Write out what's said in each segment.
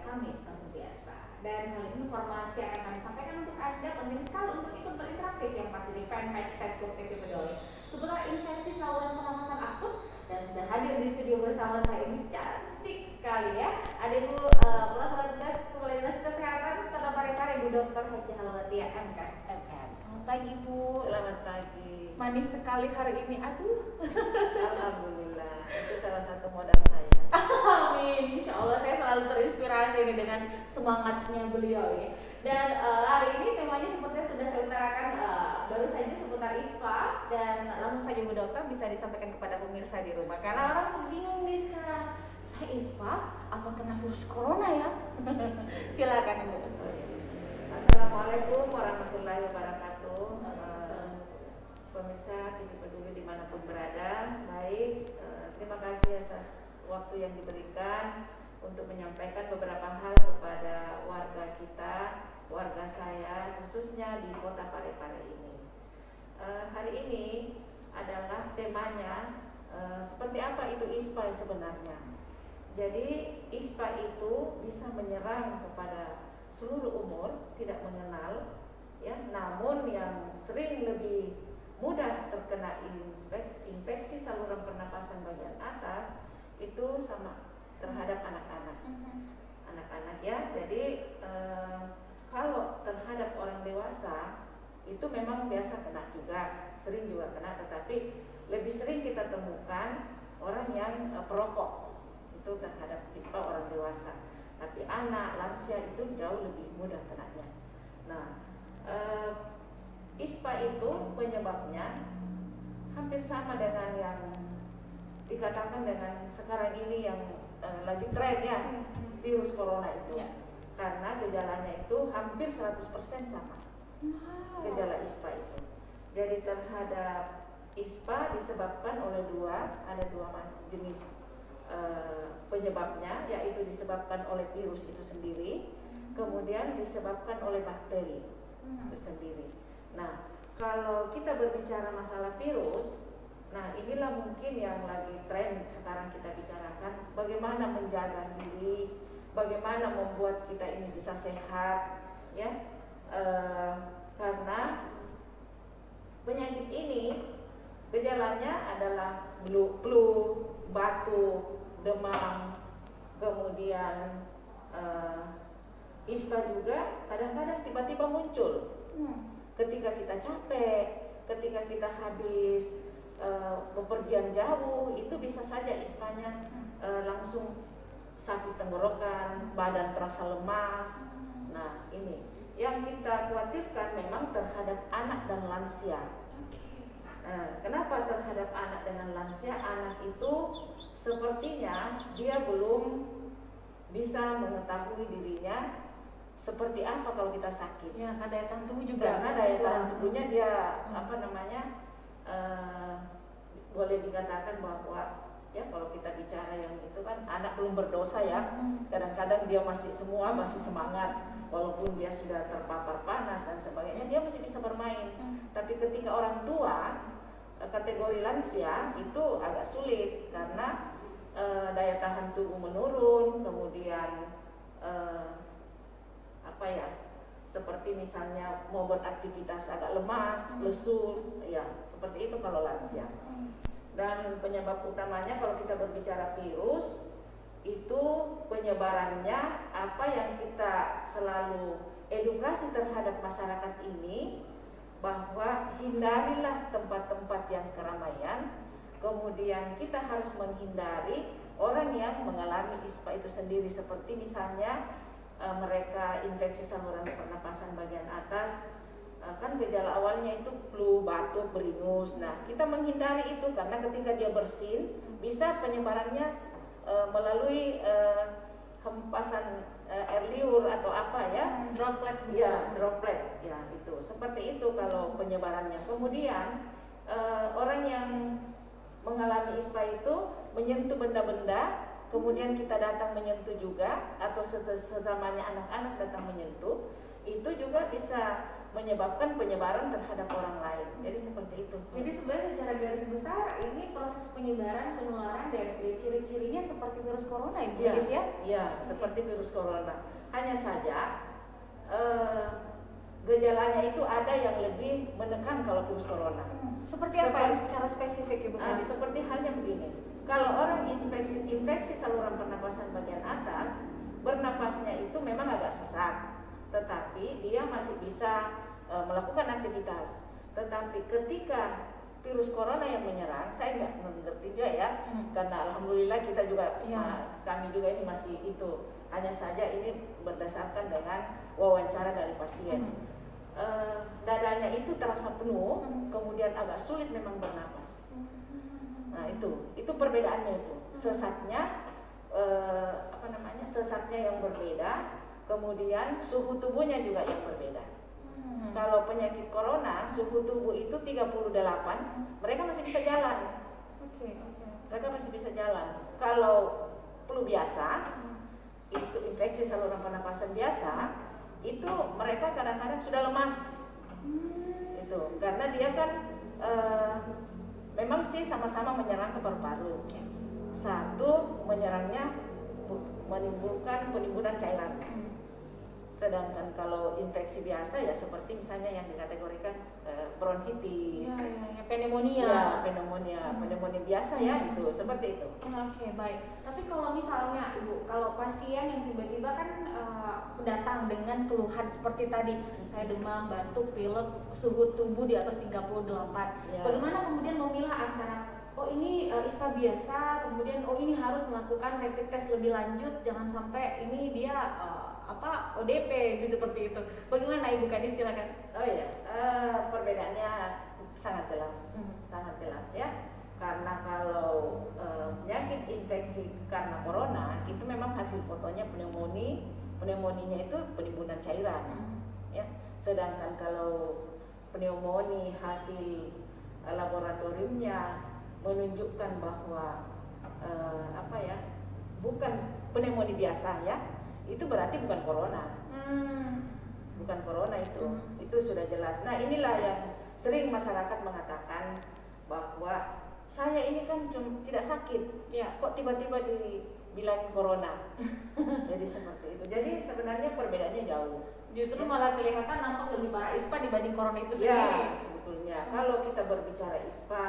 Kamis seperti biasa. Dan hal ini informasi yang akan kami sampaikan untuk Anda penting sekali untuk ikut berinteraksi yang pasti di fanpage Facebook PP Peduli seputar infeksi saluran pernapasan akut. Dan sudah hadir di studio bersama saya ini cantik sekali ya, ada Ibu pelaksana tugas Kepala Dinas Kesehatan Kota Parepare, Ibu Dr. Haji Halwatia MKes MM. Selamat pagi Ibu. Selamat pagi. Manis sekali hari ini, aduh. Alhamdulillah, itu salah satu modal saya. Amin, insya Allah saya selalu terinspirasi nih dengan semangatnya beliau ya. Dan hari ini temanya seperti yang sudah saya utarakan baru saja seputar ISPA, dan langsung saja Bu Dokter bisa disampaikan kepada pemirsa di rumah karena orang bingung nih sekarang, saya ISPA apa kena virus corona ya? Silakan Ibu. Assalamualaikum warahmatullahi wabarakatuh. Pemirsa TV Peduli dimanapun berada, baik, terima kasih atas waktu yang diberikan untuk menyampaikan beberapa hal kepada warga kita, warga saya, khususnya di Kota Parepare ini. Hari ini adalah temanya seperti apa itu ISPA sebenarnya. Jadi ISPA itu bisa menyerang kepada seluruh umur, tidak mengenal, ya. Namun yang sering lebih mudah terkena infeksi saluran pernapasan bagian atas itu sama terhadap anak-anak. Anak-anak ya. Jadi kalau terhadap orang dewasa itu memang biasa kena juga, sering juga kena, tetapi lebih sering kita temukan orang yang perokok itu terhadap ISPA orang dewasa. Tapi anak, lansia itu jauh lebih mudah kenanya. Nah, ISPA itu penyebabnya hampir sama dengan yang dikatakan dengan sekarang ini yang lagi tren ya, virus corona itu. Karena gejalanya itu hampir 100% sama. Gejala ISPA itu. Jadi terhadap ISPA disebabkan oleh ada dua jenis penyebabnya, yaitu disebabkan oleh virus itu sendiri, kemudian disebabkan oleh bakteri itu sendiri. Nah, kalau kita berbicara masalah virus, nah inilah mungkin yang lagi tren sekarang kita bicarakan, bagaimana menjaga diri, bagaimana membuat kita ini bisa sehat, ya, karena penyakit ini gejalanya adalah flu, batuk, demam, kemudian ISPA juga kadang-kadang tiba-tiba muncul ketika kita capek, ketika kita habis bepergian jauh, itu bisa saja ISPA-nya langsung sakit tenggorokan, badan terasa lemas. Nah, ini yang kita khawatirkan memang terhadap anak dan lansia. Kenapa terhadap anak dengan lansia? Anak itu sepertinya dia belum bisa mengetahui dirinya seperti apa kalau kita sakit. Ya, daya tahan tubuh juga. Karena daya tahan tubuhnya dia boleh dikatakan bahwa ya kalau kita bicara yang itu kan anak belum berdosa ya. Kadang-kadang dia masih semangat walaupun dia sudah terpapar panas dan sebagainya, dia masih bisa bermain. Tapi ketika orang tua kategori lansia itu agak sulit karena daya tahan tubuh menurun, kemudian seperti misalnya mau beraktivitas agak lemas, lesu, ya seperti itu kalau lansia. Dan penyebab utamanya kalau kita berbicara virus itu penyebarannya, apa yang kita selalu edukasi terhadap masyarakat ini, bahwa hindarilah tempat-tempat yang keramaian, kemudian kita harus menghindari orang yang mengalami ISPA itu sendiri, seperti misalnya mereka infeksi saluran pernapasan bagian atas, kan gejala awalnya itu flu, batuk, beringus. Nah, kita menghindari itu karena ketika dia bersin bisa penyebarannya melalui hempasan air liur atau apa ya, droplet ya itu seperti itu kalau penyebarannya. Kemudian orang yang mengalami ISPA itu menyentuh benda-benda, kemudian kita datang menyentuh juga, atau sesamanya anak-anak datang menyentuh, itu juga bisa menyebabkan penyebaran terhadap orang lain. Jadi seperti itu. Jadi sebenarnya secara garis besar ini proses penyebaran penularan dari ciri-cirinya seperti virus corona ya, Bu Gadis ya? Iya, seperti virus corona. Hanya saja gejalanya itu ada yang lebih menekan kalau virus corona. Seperti apa secara spesifik Ibu Gadis? Seperti halnya begini. Kalau orang infeksi saluran pernapasan bagian atas, bernapasnya itu memang agak sesak, tetapi dia masih bisa melakukan aktivitas. Tetapi ketika virus corona yang menyerang, saya nggak mengerti juga ya, karena alhamdulillah kita juga, kami juga ini masih itu. Hanya saja ini berdasarkan dengan wawancara dari pasien. Dadanya itu terasa penuh, kemudian agak sulit memang bernapas. Nah itu perbedaannya itu. Sesaknya, sesaknya yang berbeda, kemudian suhu tubuhnya juga yang berbeda. Kalau penyakit corona, suhu tubuh itu 38, mereka masih bisa jalan. Mereka masih bisa jalan. Kalau flu biasa, itu infeksi saluran pernapasan biasa, itu mereka kadang-kadang sudah lemas. Itu karena dia kan memang sih sama-sama menyerang ke paru-paru. Satu menyerangnya menimbulkan penimbunan cairan. Sedangkan kalau infeksi biasa ya seperti misalnya yang dikategorikan bronkitis, pneumonia, pneumonia biasa ya itu seperti itu. Oke, baik. Tapi kalau misalnya Ibu, kalau pasien yang tiba-tiba kan datang dengan keluhan seperti tadi, saya demam, batuk, pilek, suhu tubuh di atas 38. Bagaimana kemudian memilah antara ini ISPA biasa, kemudian ini harus melakukan rapid test lebih lanjut, jangan sampai ini dia ODP seperti itu. Bagaimana Ibu Gadis, silakan. Perbedaannya sangat jelas, sangat jelas ya. Karena kalau penyakit infeksi karena corona itu memang hasil fotonya pneumonia itu penimbunan cairan, ya. Sedangkan kalau pneumonia hasil laboratoriumnya menunjukkan bahwa bukan pneumonia biasa ya. Itu berarti bukan corona, bukan corona itu sudah jelas. Nah inilah yang sering masyarakat mengatakan bahwa saya ini kan tidak sakit, kok tiba-tiba dibilangin corona. Jadi seperti itu. Jadi sebenarnya perbedaannya jauh. Justru malah kelihatan nampak lebih parah ISPA dibanding corona itu sendiri. Ya sebetulnya kalau kita berbicara ISPA,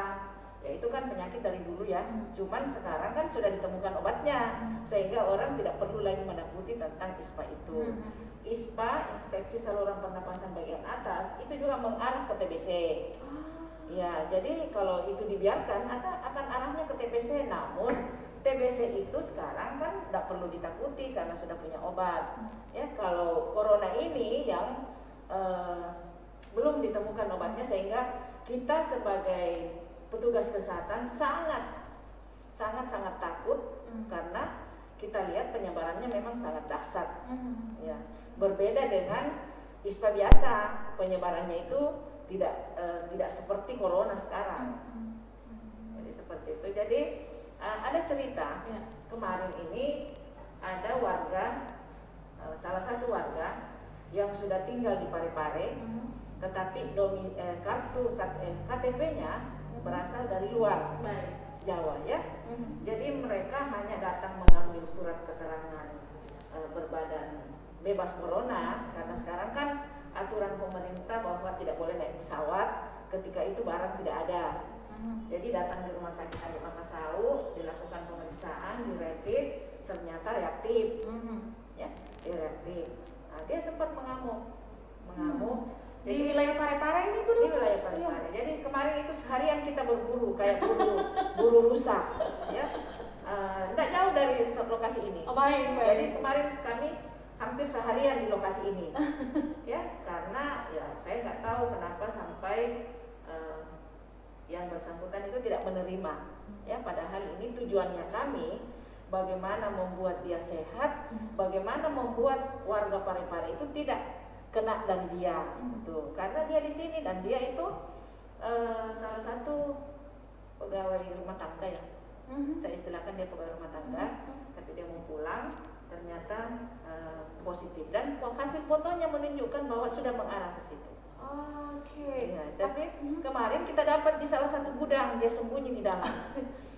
ya itu kan penyakit dari dulu ya, cuman sekarang kan sudah ditemukan obatnya, sehingga orang tidak perlu lagi menakuti tentang ISPA itu. ISPA, infeksi saluran pernapasan bagian atas, itu juga mengarah ke TBC. Ya, jadi kalau itu dibiarkan akan arahnya ke TBC, namun TBC itu sekarang kan tidak perlu ditakuti karena sudah punya obat. Ya, kalau corona ini yang belum ditemukan obatnya, sehingga kita sebagai petugas kesehatan sangat takut karena kita lihat penyebarannya memang sangat dahsyat. Ya, berbeda dengan ISPA biasa, penyebarannya itu tidak seperti corona sekarang. Jadi seperti itu. Jadi ada cerita kemarin ini ada warga, salah satu warga yang sudah tinggal di Parepare, tetapi kartu KTP-nya berasal dari luar Jawa ya. Jadi mereka hanya datang mengambil surat keterangan berbadan bebas corona, karena sekarang kan aturan pemerintah bahwa tidak boleh naik pesawat ketika itu barang tidak ada. Jadi datang di rumah sakit Adi Makassau, dilakukan pemeriksaan, di rapid, ternyata reaktif. Ya, dia reaktif. Nah, dia sempat mengamuk. Di wilayah Parepare ini Bu? Di wilayah Parepare. Jadi kemarin itu seharian kita berburu kayak buru rusa, ya. Tidak jauh dari lokasi ini. Baik. Jadi kemarin kami hampir seharian di lokasi ini, ya. Karena ya saya nggak tahu kenapa sampai yang bersangkutan itu tidak menerima, ya. Padahal ini tujuannya kami bagaimana membuat dia sehat, bagaimana membuat warga Parepare itu tidak kena dari dia, tuh, karena dia di sini dan dia itu salah satu pegawai rumah tangga ya, saya istilahkan dia pegawai rumah tangga, tapi dia mau pulang ternyata positif dan hasil fotonya menunjukkan bahwa sudah mengarah ke situ. Oke. Ya, tapi kemarin kita dapat di salah satu gudang, dia sembunyi di dalam.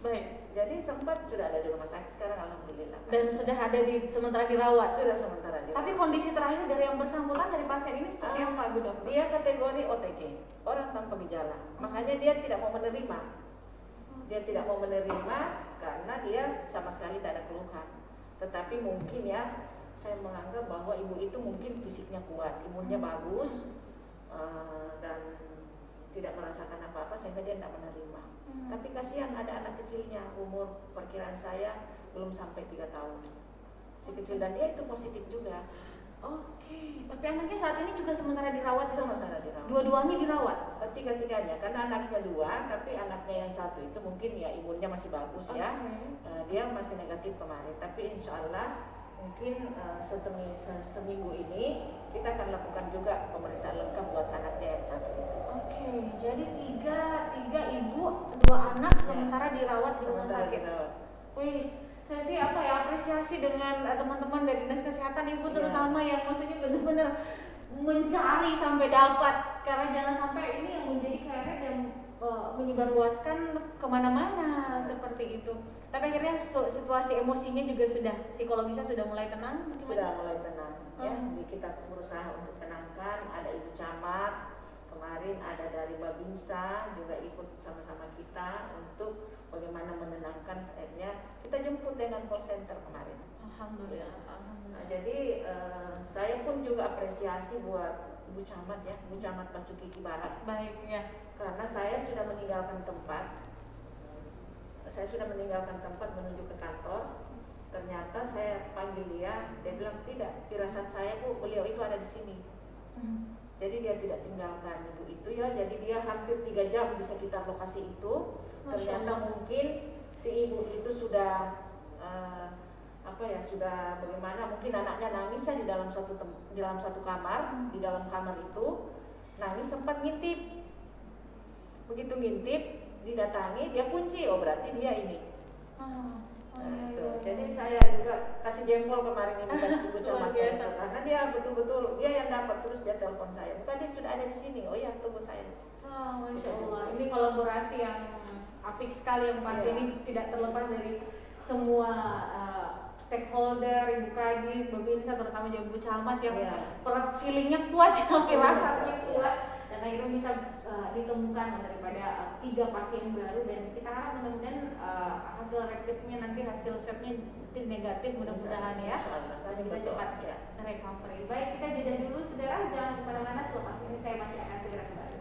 Baik. Jadi sempat sudah ada di rumah sakit, sekarang alhamdulillah. Dan sudah ada sementara dirawat. Sudah sementara dirawat. Tapi kondisi terakhir dari yang bersangkutan dari pasien ini seperti apa, Bu Dokter? Dia kategori OTG, orang tanpa gejala. Makanya dia tidak mau menerima. Dia tidak mau menerima karena dia sama sekali tidak ada keluhan. Tetapi mungkin ya, saya menganggap bahwa ibu itu mungkin fisiknya kuat, imunnya bagus, dan tidak merasakan apa-apa sehingga dia tidak menerima. Tapi kasihan ada anak kecilnya, umur perkiraan saya belum sampai 3 tahun. Si kecil, dan dia itu positif juga. Oke, tapi anaknya saat ini juga sementara dirawat? Sementara dirawat. Dua-duanya dirawat? Tiga-tiganya, karena anaknya 2, tapi anaknya yang 1 itu mungkin ya imunnya masih bagus ya. Dia masih negatif kemarin, tapi insya Allah mungkin seminggu ini kita akan lakukan juga pemeriksaan lengkap buat anaknya yang 1 itu. Oke, jadi tiga ibu, 2 anak sementara dirawat di rumah sakit. Wih, saya sih apresiasi dengan teman-teman dari dinas kesehatan ibu, terutama yang maksudnya benar-benar mencari sampai dapat, karena jangan sampai ini yang menjadi keret dan menyebarluaskan kemana-mana seperti itu. Tapi akhirnya situasi emosinya juga psikologisnya sudah mulai tenang? Gimana? Sudah mulai tenang ya. Kita berusaha untuk tenangkan. Ada ibu camat kemarin, ada dari Babinsa juga ikut sama-sama kita untuk bagaimana menenangkan. Akhirnya kita jemput dengan call center kemarin. Alhamdulillah. Nah, jadi saya pun juga apresiasi buat Ibu Camat ya, Ibu Camat Pacu Kiki Barat. Baik ya. Karena saya sudah meninggalkan tempat. Saya sudah meninggalkan tempat menuju ke kantor. Ternyata saya panggil dia bilang tidak, firasat saya Bu, beliau itu ada di sini. Jadi dia tidak tinggalkan ibu itu ya. Jadi dia hampir 3 jam di sekitar lokasi itu. Ternyata mungkin si ibu itu sudah sudah bagaimana? Mungkin anaknya nangis ya di dalam satu kamar, di dalam kamar itu nangis, sempat ngintip. Begitu ngintip, didatangi, dia kunci, oh berarti dia ini. Jadi saya juga kasih jempol kemarin ini kan Ibu Camat karena dia betul-betul dia yang dapat, terus dia telepon saya, bukan dia sudah ada di sini, oh ya tunggu saya. Masya Allah, ini kolaborasi yang apik sekali yang pasti ini tidak terlepas dari semua stakeholder, Ibu Kadis, Babinsa, terutama Ibu Camat yang feelingnya kuat, firasatnya kuat, dan akhirnya bisa ditemukan daripada 3 pasien baru, dan kita harap mudah-mudahan hasil rapidnya nanti, hasil swabnya negatif mudah-mudahan ya, dan bisa cepat recovery. Baik, kita jeda dulu saudara, jangan kemana-mana, selepas ini saya masih akan segera kembali.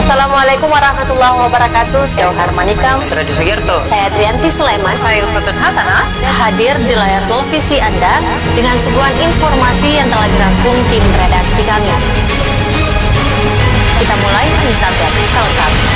Assalamualaikum warahmatullahi wabarakatuh. Saya Harmanikam, Suradi Sugierto, saya Trianti Sulaiman, saya Uswatun Hasanah, hadir di layar televisi Anda dengan suguhan informasi yang telah dirangkum tim redaksi kami. Kita mulai news update selengkapnya.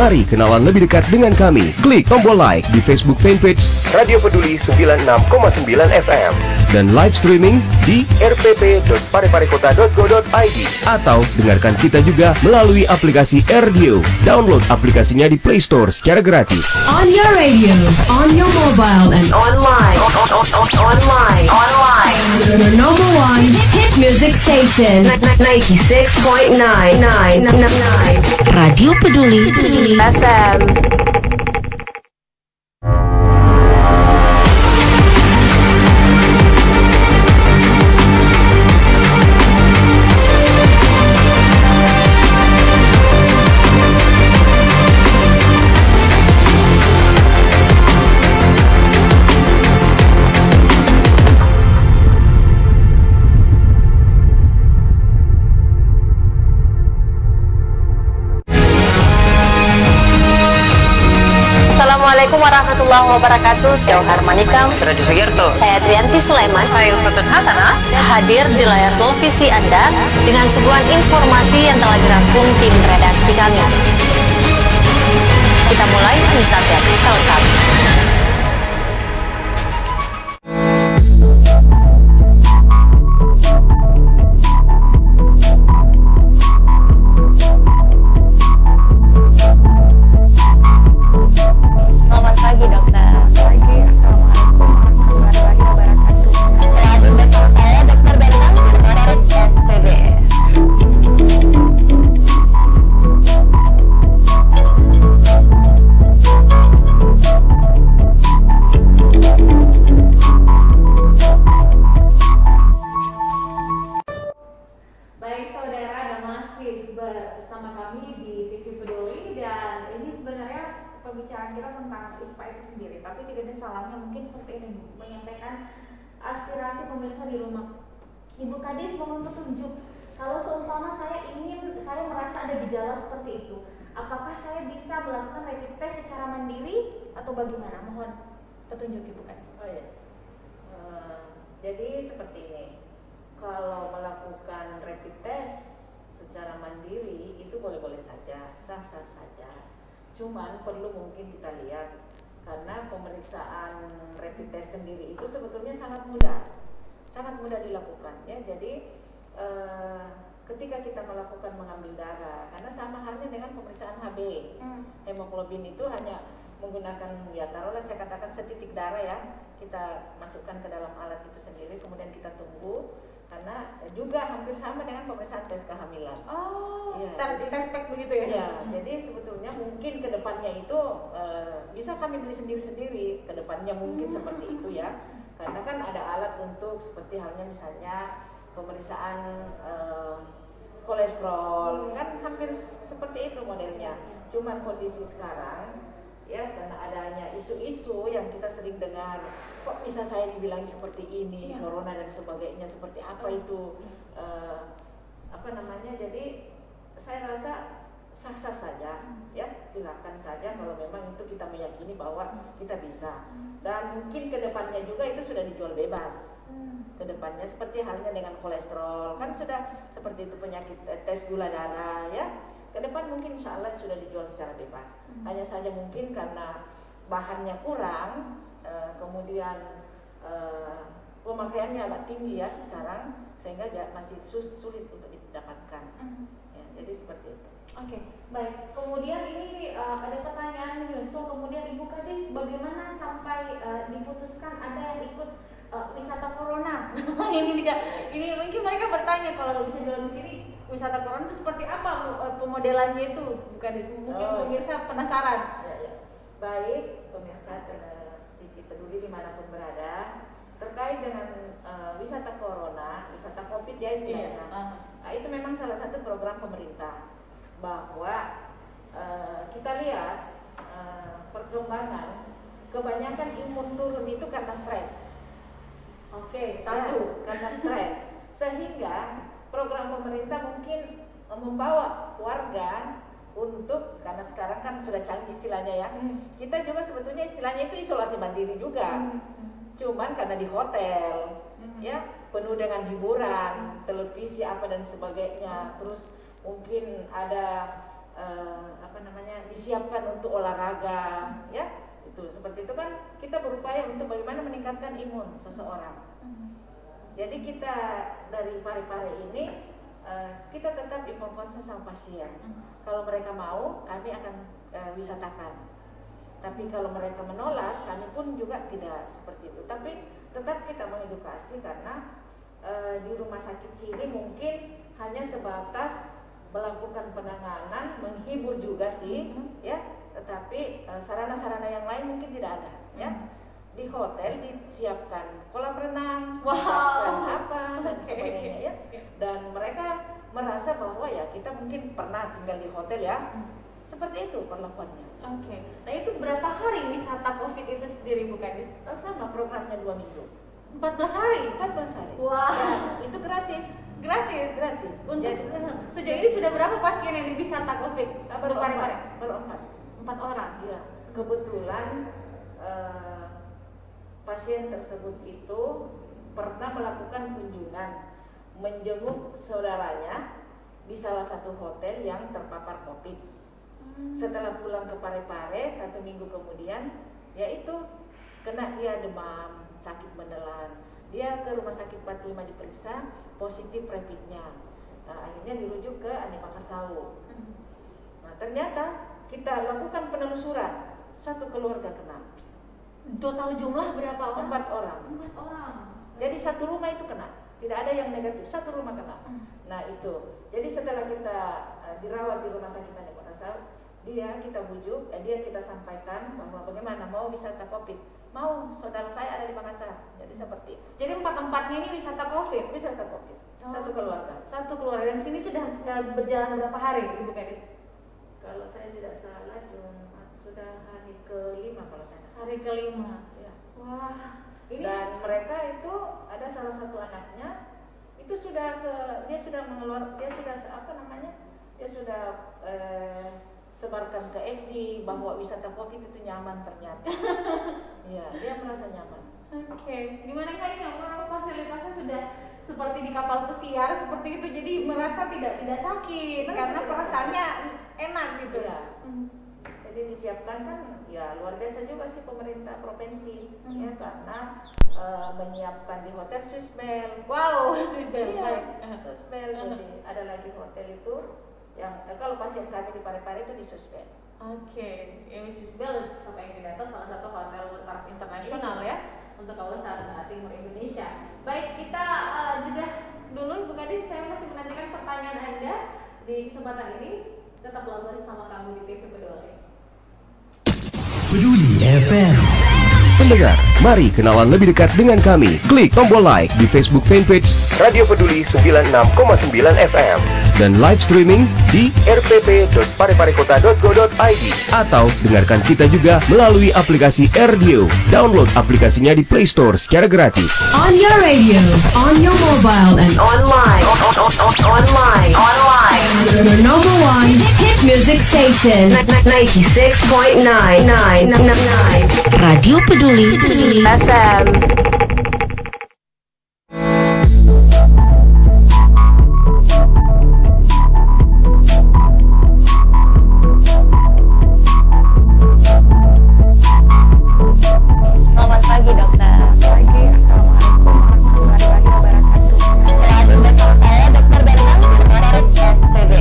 Mari kenalan lebih dekat dengan kami. Klik tombol like di Facebook fanpage Radio Peduli 96,9 FM dan live streaming di rpp.pareparekota.go.id atau dengarkan kita juga melalui aplikasi Radio. Download aplikasinya di Play Store secara gratis. On your radio, on your mobile, and online. Your number one hit music station. 96.9 Radio Peduli FM. Assalamualaikum warahmatullahi wabarakatuh. Saya Harmanikam. Saya Sugiarto. Saya Trianti Sulaiman. Saya Uswatun Hasanah. Hadir di layar televisi Anda dengan suguhan informasi yang telah dirangkum tim redaksi kami. Kita mulai news update selengkapnya. bersama kami di TV Peduli, dan ini sebenarnya pembicaraan kita tentang ISPA itu sendiri, tapi tidak ada salahnya mungkin seperti ini, menyampaikan aspirasi pemirsa di rumah. Ibu Kadis mohon petunjuk, kalau seumpama saya merasa ada gejala seperti itu, apakah saya bisa melakukan rapid test secara mandiri atau bagaimana? Mohon petunjuk Ibu Kadis. Oh ya, jadi seperti ini, kalau melakukan rapid test secara mandiri itu boleh-boleh saja, sah-sah saja. Cuman perlu mungkin kita lihat, karena pemeriksaan rapid test sendiri itu sebetulnya sangat mudah dilakukan ya. Jadi ketika kita melakukan mengambil darah, karena sama halnya dengan pemeriksaan HB, hemoglobin itu hanya menggunakan, ya taruhlah saya katakan setitik darah ya, kita masukkan ke dalam alat itu sendiri, kemudian kita tunggu. Karena juga hampir sama dengan pemeriksaan tes kehamilan. Oh, ya, tes pack begitu ya? Ya, jadi sebetulnya mungkin kedepannya itu bisa kami beli sendiri-sendiri. Kedepannya mungkin seperti itu ya. Karena kan ada alat untuk seperti halnya misalnya pemeriksaan kolesterol, kan hampir seperti itu modelnya. Cuman kondisi sekarang ya, karena adanya isu-isu yang kita sering dengar, kok bisa saya dibilang seperti ini, corona dan sebagainya, seperti apa itu, jadi saya rasa sah-sah saja ya, silakan saja kalau memang itu kita meyakini bahwa kita bisa. Dan mungkin kedepannya juga itu sudah dijual bebas, kedepannya seperti halnya dengan kolesterol, kan sudah seperti itu penyakit tes gula darah ya. Ke depan mungkin insya Allah sudah dijual secara bebas. Hanya saja mungkin karena bahannya kurang, kemudian pemakaiannya agak tinggi ya sekarang, sehingga masih sulit untuk didapatkan. Ya, jadi seperti itu. Oke, baik. Kemudian ini ada pertanyaan Yusuf, kemudian Ibu Kadis, bagaimana sampai diputuskan ada yang ikut wisata corona? ini mungkin mereka bertanya, kalau nggak bisa jualan di sini, wisata corona itu seperti apa pemodelannya itu? Bukan, mungkin pemirsa penasaran. Ya. Baik, pemirsa TV Peduli dimanapun berada, terkait dengan wisata corona, wisata COVID ya istilahnya. Nah, itu memang salah satu program pemerintah, bahwa kita lihat perkembangan kebanyakan imun turun itu karena stres. Oke, satu, karena stres, sehingga program pemerintah mungkin membawa warga untuk, karena sekarang kan sudah canggih istilahnya ya, kita juga sebetulnya istilahnya itu isolasi mandiri juga, cuman karena di hotel ya, penuh dengan hiburan, televisi apa dan sebagainya, terus mungkin ada disiapkan untuk olahraga, ya. Itu seperti itu kan kita berupaya untuk bagaimana meningkatkan imun seseorang. Jadi kita dari pare-pare ini kita tetap informasi sama pasien. Kalau mereka mau, kami akan wisatakan. Tapi kalau mereka menolak, kami pun juga tidak seperti itu. Tapi tetap kita mengedukasi karena di rumah sakit sini mungkin hanya sebatas melakukan penanganan, menghibur juga sih, ya. Tetapi sarana-sarana yang lain mungkin tidak ada, ya. Di hotel disiapkan kolam renang, disiapkan apa dan sebagainya, ya. Dan mereka merasa bahwa ya kita mungkin pernah tinggal di hotel, ya. Seperti itu perlakuannya. Oke. Nah itu berapa hari wisata COVID itu sendiri Bu Kadis? Sama programnya 2 minggu. 14 hari? 14 hari. Wah. Ya, itu gratis. Gratis. Untuk Jadi, sejauh ini sudah berapa pasien yang wisata COVID? baru 4. 4 orang. Iya. Kebetulan pasien tersebut itu pernah melakukan kunjungan menjenguk saudaranya di salah satu hotel yang terpapar COVID. Setelah pulang ke Pare-Pare 1 minggu kemudian, yaitu kena dia demam, sakit menelan. Dia ke rumah sakit 45 diperiksa, positif rapidnya. Nah, akhirnya dirujuk ke Andi Makassau. Nah, ternyata kita lakukan penelusuran, 1 keluarga kena. Total jumlah berapa orang? 4 orang. 4 orang. Jadi 1 rumah itu kena, tidak ada yang negatif, 1 rumah kena. Nah itu, jadi setelah kita dirawat di rumah sakit Andi Makassau, kita bujuk, kita sampaikan bahwa bagaimana mau wisata COVID. Mau, saudara saya ada di Makassar, jadi seperti itu. Jadi 4-4-nya ini wisata COVID? Wisata COVID, 1 keluarga. 1 keluarga, dan sini sudah berjalan berapa hari Ibu Kadis? Kalau saya tidak salah, sudah hari ke-5 kalau saya tidak salah. Hari ke-5? Ya. Wah, ini... Dan mereka itu, ada salah satu anaknya, itu dia sudah sebarkan ke FD bahwa wisata COVID itu nyaman ternyata. Iya, dia merasa nyaman. Oke. Gimana kali orang fasilitasnya sudah seperti di kapal pesiar seperti itu, jadi merasa tidak sakit karena perasaannya enak gitu. Ya. Jadi disiapkan kan, ya luar biasa juga sih pemerintah provinsi, ya karena menyiapkan di hotel Swissbell. Wow, Swissbell. Iya, Swissbell. Jadi ada lagi hotel itu yang kalau pasien kami di Pare-Pare itu di Swissbell. Oke, ya Swissbell sampai yang tidak tahu salah satu hotel bertaraf internasional ya untuk kawasan timur Indonesia. Baik, kita jeda dulu Bu Kadis, saya masih menantikan pertanyaan Anda di kesempatan ini. Tetaplah bersama kami di TV Peduli. Peduli FM. Pendengar, mari kenalan lebih dekat dengan kami. Klik tombol like di Facebook fanpage Radio Peduli 96,9 FM dan live streaming di rpp.pareparekota.go.id atau dengarkan kita juga melalui aplikasi RDio. Download aplikasinya di Play Store secara gratis. On your radio, on your mobile and online. Your number 1 hit music station 96.9 Radio Peduli FM. Selamat pagi dokter. Pagi, assalamualaikum warahmatullahi wabarakatuh. Bersama saya Dokter Bentang dari SPB.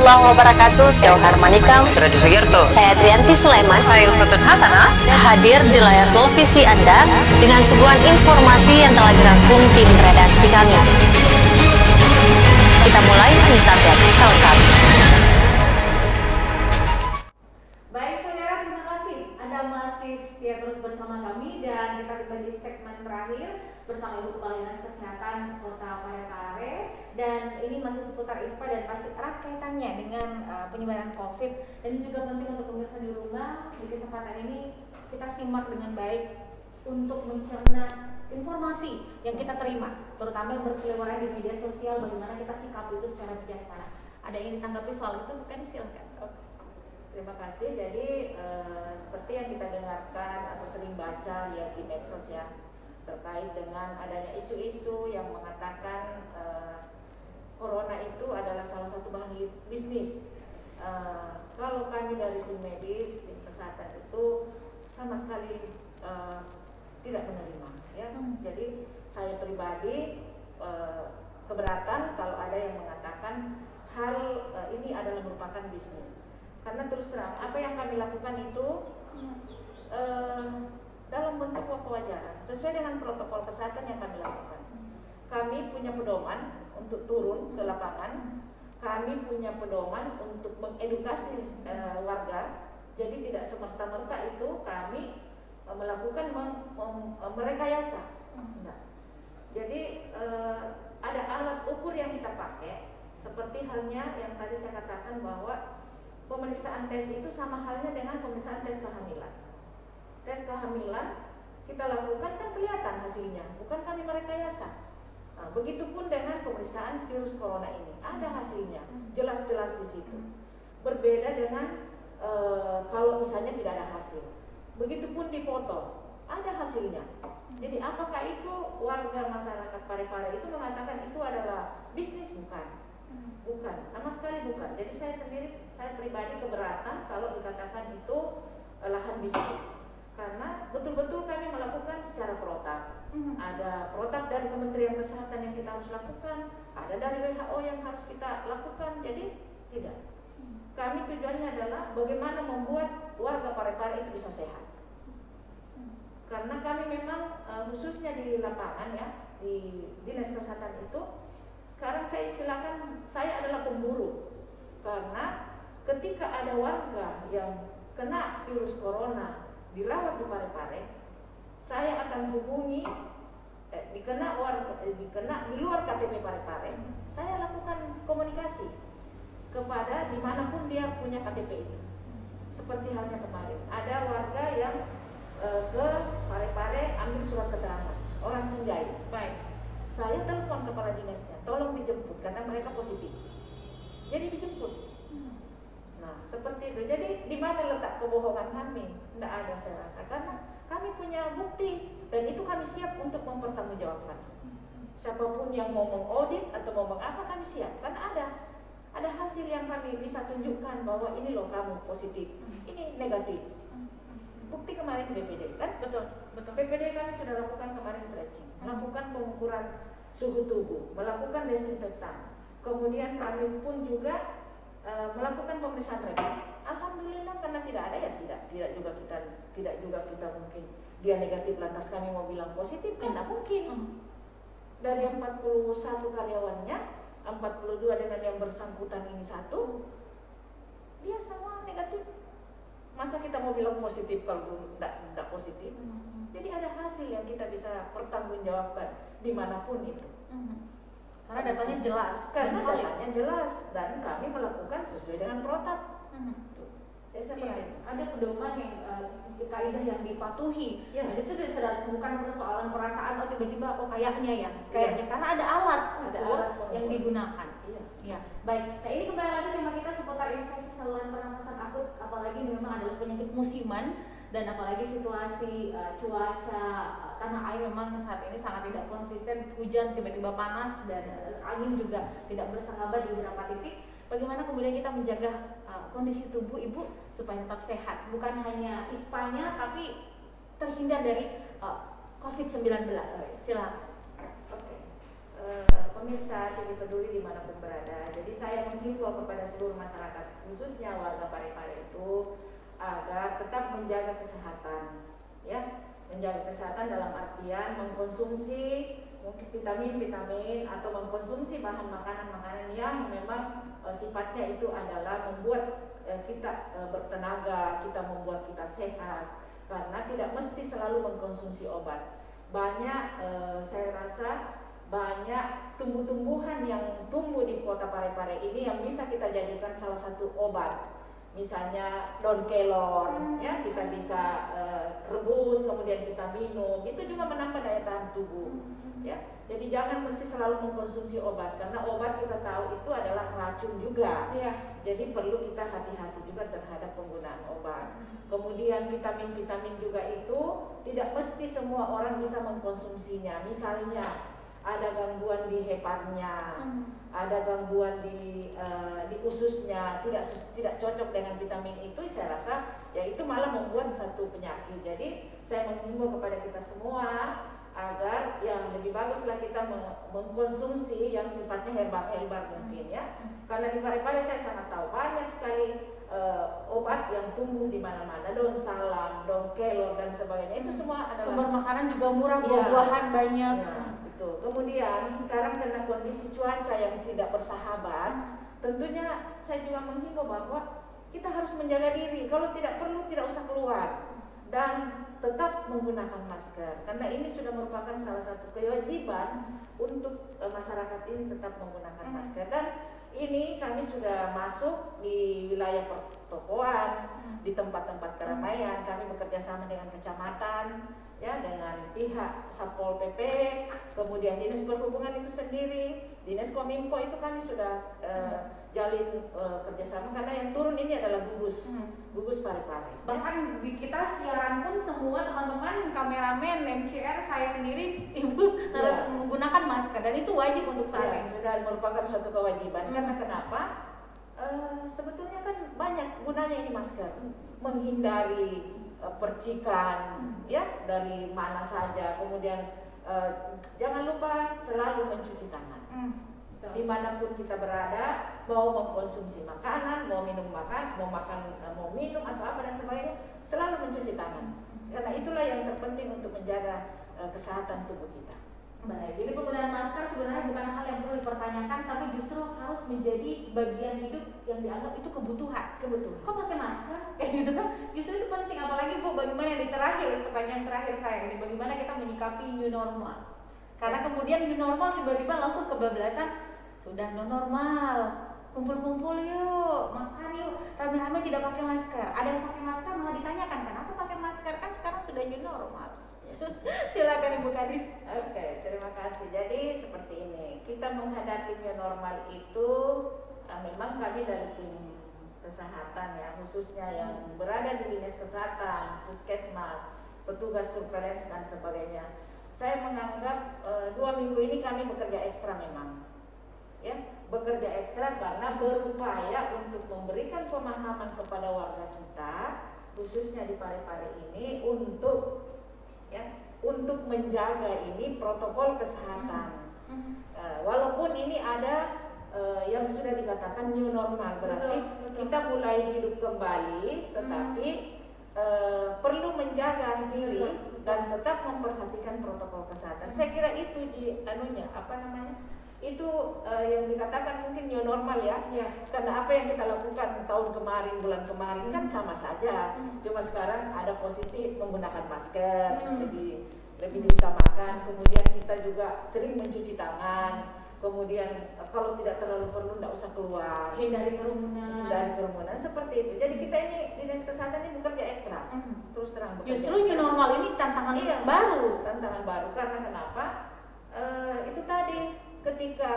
warahmatullahi wabarakatuh. Saya Harmanikam. Sudah Sugiarto. Saya Trianti Sulaiman. Saya Uswatun Hasanah. Hadir di layar televisi Anda dengan suguhan informasi yang telah dirangkum tim redaksi kami. Kita mulai news update selengkap. Baik saudara, terima kasih Anda masih setia terus bersama kami dan kita tiba di segmen terakhir bersama Ibu Kepala Dinas Kesehatan Kota Parepare, dan ini masih seputar ISPA dan pasti erat kaitannya dengan penyebaran COVID, dan ini juga penting untuk pemirsa di rumah. Di kesempatan ini kita simak dengan baik untuk mencerna informasi yang kita terima, terutama yang berseliweran di media sosial, bagaimana kita sikapi itu secara bijaksana. Ada yang ditanggapi soal itu, bukan? Silakan. Terima kasih. Jadi seperti yang kita dengarkan atau sering baca ya di medsos ya, terkait dengan adanya isu-isu yang mengatakan corona itu adalah salah satu bahan bisnis. Kalau kami dari tim medis, tim kesehatan itu sama sekali tidak menerima ya. Jadi saya pribadi keberatan kalau ada yang mengatakan hal ini adalah merupakan bisnis. Karena terus terang, apa yang kami lakukan itu dalam bentuk kewajaran, sesuai dengan protokol kesehatan yang kami lakukan. Kami punya pedoman untuk turun ke lapangan, kami punya pedoman untuk mengedukasi warga. Jadi tidak semerta-merta itu kami melakukan merekayasa. Nah, jadi ada alat ukur yang kita pakai, seperti halnya yang tadi saya katakan bahwa pemeriksaan tes itu sama halnya dengan pemeriksaan tes kehamilan. Tes kehamilan kita lakukan kan kelihatan hasilnya, bukan kami merekayasa. Nah, begitupun dengan pemeriksaan virus corona ini, ada hasilnya, jelas-jelas di situ. Berbeda dengan kalau misalnya tidak ada hasil. Begitupun di foto, ada hasilnya. Jadi apakah itu warga masyarakat Parepare itu mengatakan itu adalah bisnis? Bukan. Bukan, sama sekali bukan. Jadi saya pribadi keberatan kalau dikatakan itu lahan bisnis, karena betul-betul kami melakukan secara protap. Ada protap dari Kementerian Kesehatan yang kita harus lakukan, ada dari WHO yang harus kita lakukan. Jadi tidak. Kami tujuannya adalah bagaimana membuat warga Parepare itu bisa sehat. Karena kami memang khususnya di lapangan ya, di Dinas Kesehatan itu, sekarang saya istilahkan saya adalah pemburu, karena ketika ada warga yang kena virus corona dirawat di Parepare, saya akan hubungi dikena di luar KTP Parepare, saya lakukan komunikasi kepada dimanapun dia punya KTP itu. Seperti halnya kemarin ada warga yang ke Parepare ambil surat keterangan orang Senjai. Baik. Saya telepon kepala dinasnya, tolong dijemput karena mereka positif. Jadi dijemput. Nah, seperti itu. Jadi di mana letak kebohongan kami? Tidak ada, saya rasa, karena kami punya bukti dan itu kami siap untuk mempertanggungjawabkan. Siapapun yang ngomong audit atau ngomong apa, kami siap. Karena ada hasil yang kami bisa tunjukkan bahwa ini loh kamu positif, ini negatif. Bukti kemarin BPD kan? Betul. BPD kami sudah lakukan kemarin stretching, melakukan pengukuran suhu tubuh, melakukan desinfektan. Kemudian kami pun juga melakukan pemeriksaan rapid. Alhamdulillah, karena tidak ada ya tidak juga kita mungkin dia negatif lantas kami mau bilang positif, kan tidak mungkin. Dari 41 karyawannya, 42 dengan yang bersangkutan ini satu, dia semua negatif. Masa kita mau bilang positif kalau tidak positif? Jadi ada hasil yang kita bisa pertanggungjawabkan dimanapun itu. Karena datanya jelas. Karena datanya jelas dan kami melakukan sesuai dengan protap. Jadi seperti itu. Ada pedoman yang kaidah yang dipatuhi. Ya. Dan itu bukan persoalan perasaan atau tiba-tiba kayaknya ya. Kayaknya karena ada alat, yang digugunakan. Ya, baik. Nah, ini kembali lagi tema kita seputar infeksi saluran pernafasan akut, apalagi ini memang adalah penyakit musiman dan apalagi situasi cuaca tanah air memang saat ini sangat tidak konsisten, hujan tiba-tiba panas dan angin juga tidak bersahabat di beberapa titik. Bagaimana kemudian kita menjaga kondisi tubuh ibu supaya tetap sehat, bukan hanya ISPA-nya tapi terhindar dari COVID-19. Silakan. Oke. pemirsa TV Peduli dimanapun berada. Jadi saya menghimbau kepada seluruh masyarakat, khususnya warga Parepare itu agar tetap menjaga kesehatan, ya, menjaga kesehatan dalam artian mengkonsumsi mungkin vitamin atau mengkonsumsi bahan makanan yang memang sifatnya itu adalah membuat kita bertenaga, kita membuat kita sehat, karena tidak mesti selalu mengkonsumsi obat. Banyak saya rasa banyak tumbuh-tumbuhan yang tumbuh di kota Parepare ini yang bisa kita jadikan salah satu obat. Misalnya daun kelor, ya, kita bisa rebus kemudian kita minum, itu juga menambah daya tahan tubuh, ya. Jadi jangan mesti selalu mengkonsumsi obat, karena obat kita tahu itu adalah racun juga, ya. Jadi perlu kita hati-hati juga terhadap penggunaan obat. Kemudian vitamin-vitamin juga itu tidak mesti semua orang bisa mengkonsumsinya. Misalnya ada gangguan di heparnya, ada gangguan di ususnya, tidak cocok dengan vitamin itu, saya rasa ya itu malah membuat satu penyakit. Jadi saya menghimbau kepada kita semua agar yang lebih baguslah kita mengkonsumsi yang sifatnya herbal mungkin, ya. Karena di Parepare saya sangat tahu banyak sekali obat yang tumbuh di mana-mana, daun salam, daun kelor dan sebagainya, itu semua adalah sumber makanan juga murah, buah-buahan banyak. Ya, betul. Kemudian sekarang karena kondisi cuaca yang tidak bersahabat, tentunya saya juga menghimbau bahwa kita harus menjaga diri. Kalau tidak perlu tidak usah keluar dan tetap menggunakan masker, karena ini sudah merupakan salah satu kewajiban untuk masyarakat ini tetap menggunakan masker. Dan ini kami sudah masuk di wilayah pertokoan, di tempat-tempat keramaian. Kami bekerja sama dengan kecamatan, ya, dengan pihak Satpol PP, kemudian Dinas Perhubungan itu sendiri, Dinas Kominfo itu kami sudah jalin kerjasama, karena yang turun ini adalah gugus Parepare. Bahkan di kita siaran pun semua teman-teman, kameramen, MCR, saya sendiri, ibu harus menggunakan masker, dan itu wajib untuk saat ini. Sudah merupakan suatu kewajiban. Karena kenapa? Sebetulnya kan banyak gunanya ini masker, menghindari percikan, ya, dari mana saja. Kemudian jangan lupa selalu mencuci tangan. Dimanapun kita berada, mau mengkonsumsi makanan, mau minum mau minum atau apa dan sebagainya, selalu mencuci tangan. Karena itulah yang terpenting untuk menjaga kesehatan tubuh kita. Baik, jadi penggunaan masker sebenarnya bukan hal yang perlu dipertanyakan, tapi justru harus menjadi bagian hidup yang dianggap itu kebutuhan. Kok pakai masker? Kayak gitu kan? Justru itu penting, apalagi Bu, bagaimana di terakhir, pertanyaan terakhir saya ini, bagaimana kita menyikapi new normal? Karena kemudian new normal tiba-tiba langsung kebablasan, sudah new normal, kumpul-kumpul yuk, makan yuk, rame-rame tidak pakai masker. Ada yang pakai masker malah ditanyakan, kenapa pakai masker? Kan sekarang sudah new normal. Silakan Ibu Kadis. Oke, terima kasih. Jadi seperti ini, kita menghadapi new normal itu memang kami dari tim kesehatan, ya, khususnya yang berada di dinas kesehatan, puskesmas, petugas surveillance dan sebagainya. Saya menganggap 2 minggu ini kami bekerja ekstra memang, ya, bekerja ekstra karena berupaya untuk memberikan pemahaman kepada warga kita, khususnya di Parepare ini, untuk, ya, untuk menjaga ini protokol kesehatan. Walaupun ini ada yang sudah dikatakan new normal, berarti kita mulai hidup kembali, tetapi perlu menjaga diri dan tetap memperhatikan protokol kesehatan. Saya kira itu di itu yang dikatakan mungkin new normal, ya. Karena apa yang kita lakukan tahun kemarin, bulan kemarin kan sama saja, cuma sekarang ada posisi menggunakan masker lebih diutamakan. Kemudian kita juga sering mencuci tangan. Kemudian kalau tidak terlalu perlu tidak usah keluar, hindari kerumunan seperti itu. Jadi kita ini dinas kesehatan ini bekerja ekstra, terus terang bekerja. Justru new normal ini tantangan baru. Tantangan baru karena kenapa? Itu tadi, ketika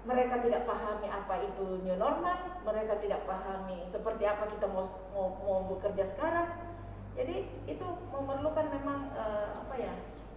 mereka tidak pahami apa itu new normal, mereka tidak pahami seperti apa kita mau bekerja sekarang. Jadi itu memerlukan memang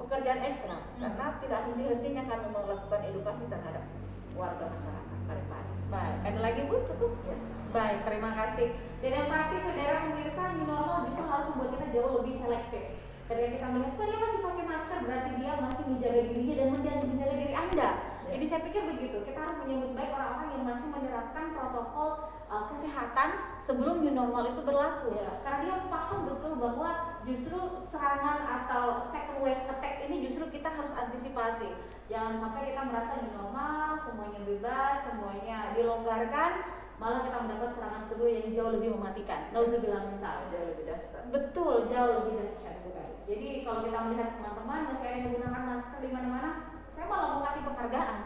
pekerjaan ekstra, karena tidak henti-hentinya kami melakukan edukasi terhadap warga masyarakat Parepare. Baik, ada lagi Bu? Cukup? Ya. Baik, terima kasih. Dan yang pasti saudara pemirsa, new normal justru harus membuat kita jauh lebih selektif. Ketika kita melihat, dia masih pakai masker, berarti dia masih menjaga dirinya dan menjaga diri Anda. Jadi saya pikir begitu, kita harus menyambut baik orang-orang yang masih menerapkan protokol kesehatan sebelum new normal itu berlaku. Karena dia paham betul bahwa justru serangan atau second wave attack ini justru kita harus antisipasi. Jangan sampai kita merasa new normal, semuanya bebas, semuanya dilonggarkan, malah kita mendapat serangan kedua yang jauh lebih mematikan. Nauzubillah min dzalik. Jauh lebih dahsyat. Betul, jauh lebih dahsyat bukan. Jadi kalau kita melihat teman-teman masih ada yang menggunakan masker di mana-mana, saya malah mau kasih penghargaan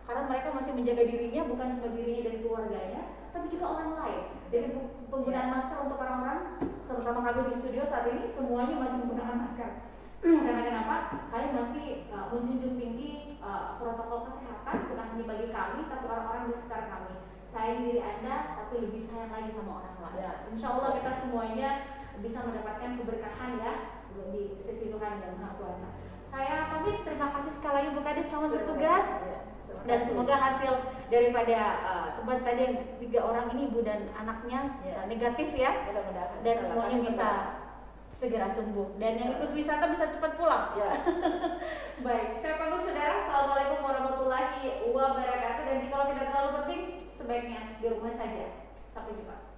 karena mereka masih menjaga dirinya, bukan cuma dirinya dan keluarganya, tapi juga orang lain. Jadi penggunaan masker untuk orang-orang, terutama kami di studio saat ini semuanya masih menggunakan masker. Karena kenapa? Kami masih menjunjung tinggi protokol kesehatan, bukan hanya bagi kami, tapi orang-orang di sekitar kami. Sayang diri Anda, tapi lebih sayang lagi sama orang lain. Insya Allah kita semuanya bisa mendapatkan keberkahan ya di sisi Tuhan yang Maha Kuasa. Saya pamit, terima kasih sekali lagi Bu Kades, selamat bertugas. Dan semoga hasil daripada tempat tadi yang 3 orang ini ibu dan anaknya negatif ya, dan semuanya bisa segera sembuh dan yang ikut wisata bisa cepat pulang. Baik, saya pamit saudara. Assalamualaikum warahmatullahi wabarakatuh. Dan jika tidak terlalu penting, sebaiknya di rumah saja. Sampai jumpa.